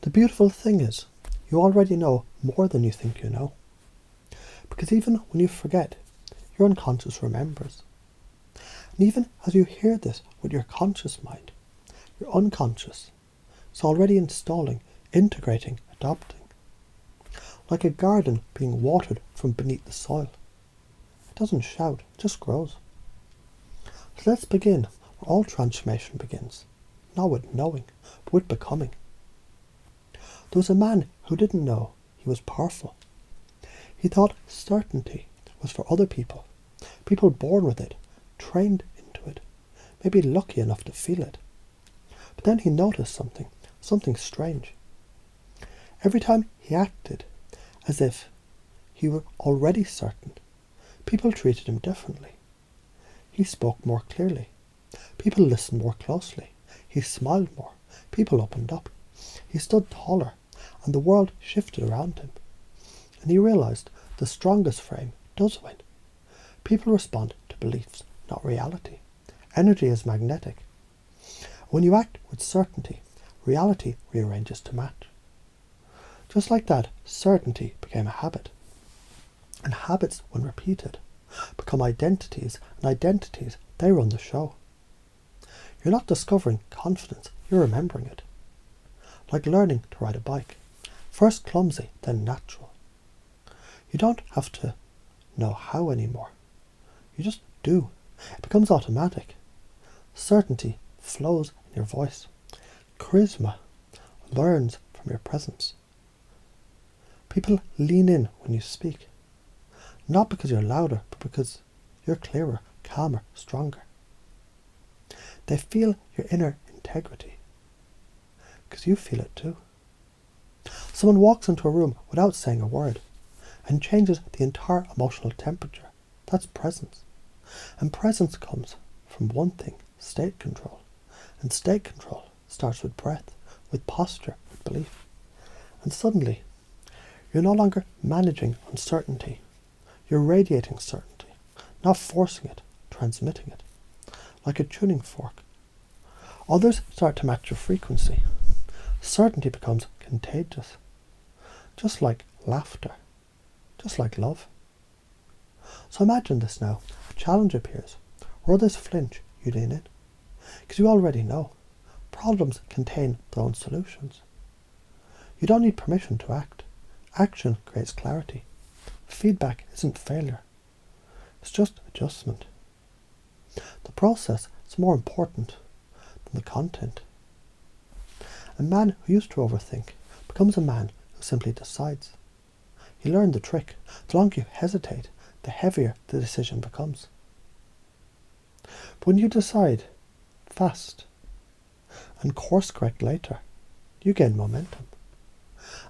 The beautiful thing is, you already know more than you think you know. Because even when you forget, your unconscious remembers. And even as you hear this with your conscious mind, your unconscious is already installing, integrating, adopting. Like a garden being watered from beneath the soil. It doesn't shout, it just grows. So let's begin where all transformation begins. Not with knowing, but with becoming. There was a man who didn't know he was powerful. He thought certainty was for other people. People born with it, trained into it, maybe lucky enough to feel it. But then he noticed something strange. Every time he acted as if he were already certain, people treated him differently. He spoke more clearly. People listened more closely. He smiled more. People opened up. He stood taller, and the world shifted around him. And he realized the strongest frame does win. People respond to beliefs, not reality. Energy is magnetic. When you act with certainty, reality rearranges to match. Just like that, certainty became a habit. And habits, when repeated, become identities, and identities, they run the show. You're not discovering confidence, you're remembering it. Like learning to ride a bike. First clumsy, then natural. You don't have to know how anymore. You just do. It becomes automatic. Certainty flows in your voice. Charisma learns from your presence. People lean in when you speak. Not because you're louder, but because you're clearer, calmer, stronger. They feel your inner integrity. Because you feel it too. Someone walks into a room without saying a word and changes the entire emotional temperature. That's presence. And presence comes from one thing, state control. And state control starts with breath, with posture, with belief. And suddenly, you're no longer managing uncertainty. You're radiating certainty, not forcing it, transmitting it. Like a tuning fork. Others start to match your frequency. Certainty becomes contagious. Just like laughter. Just like love. So imagine this now. A challenge appears. Or others flinch, you lean in. Because you already know. Problems contain their own solutions. You don't need permission to act. Action creates clarity. Feedback isn't failure. It's just adjustment. The process is more important than the content. A man who used to overthink becomes a man who simply decides. You learn the trick. The longer you hesitate, the heavier the decision becomes. But when you decide fast and course correct later, you gain momentum.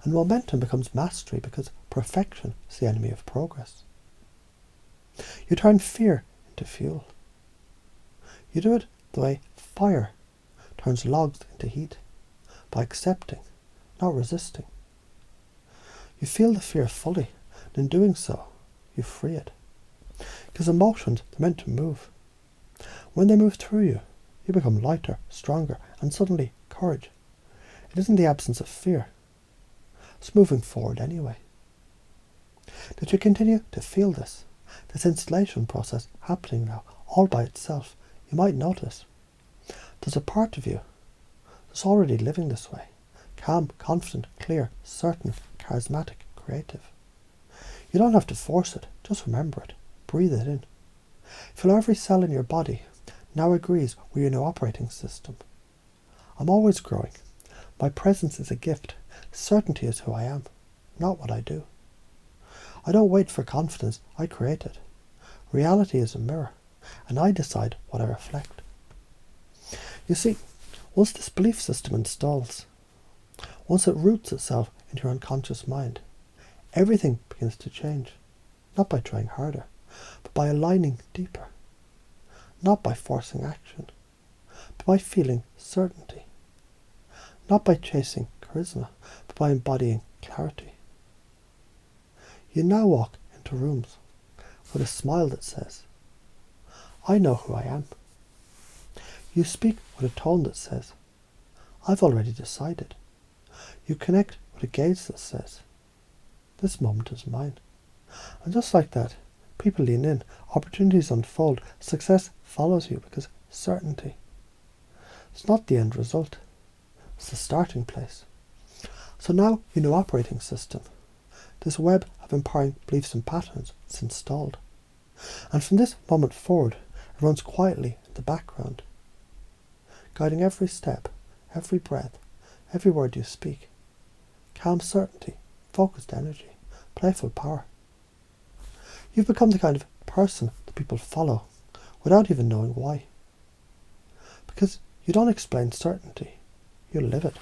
And momentum becomes mastery because perfection is the enemy of progress. You turn fear into fuel. You do it the way fire turns logs into heat, by accepting, not resisting. You feel the fear fully, and in doing so, you free it. Because emotions are meant to move. When they move through you, you become lighter, stronger, and suddenly courage. It isn't the absence of fear. It's moving forward anyway. Did you continue to feel this installation process happening now, all by itself? You might notice there's a part of you that's already living this way. Calm, confident, clear, certain, charismatic, creative. You don't have to force it, just remember it. Breathe it in. Feel every cell in your body now agrees with your new operating system. I'm always growing. My presence is a gift. Certainty is who I am, not what I do. I don't wait for confidence, I create it. Reality is a mirror, and I decide what I reflect. You see, once this belief system installs, once it roots itself into your unconscious mind, everything begins to change. Not by trying harder, but by aligning deeper. Not by forcing action, but by feeling certainty. Not by chasing charisma, but by embodying clarity. You now walk into rooms with a smile that says, I know who I am. You speak with a tone that says, I've already decided. You connect with a gaze that says, this moment is mine. And just like that, people lean in, opportunities unfold, success follows you because certainty. It's not the end result, it's the starting place. So now your new operating system, this web of empowering beliefs and patterns, is installed. And from this moment forward, it runs quietly in the background, guiding every step, every breath, every word you speak. Calm certainty, focused energy, playful power. You've become the kind of person that people follow without even knowing why. Because you don't explain certainty, you live it.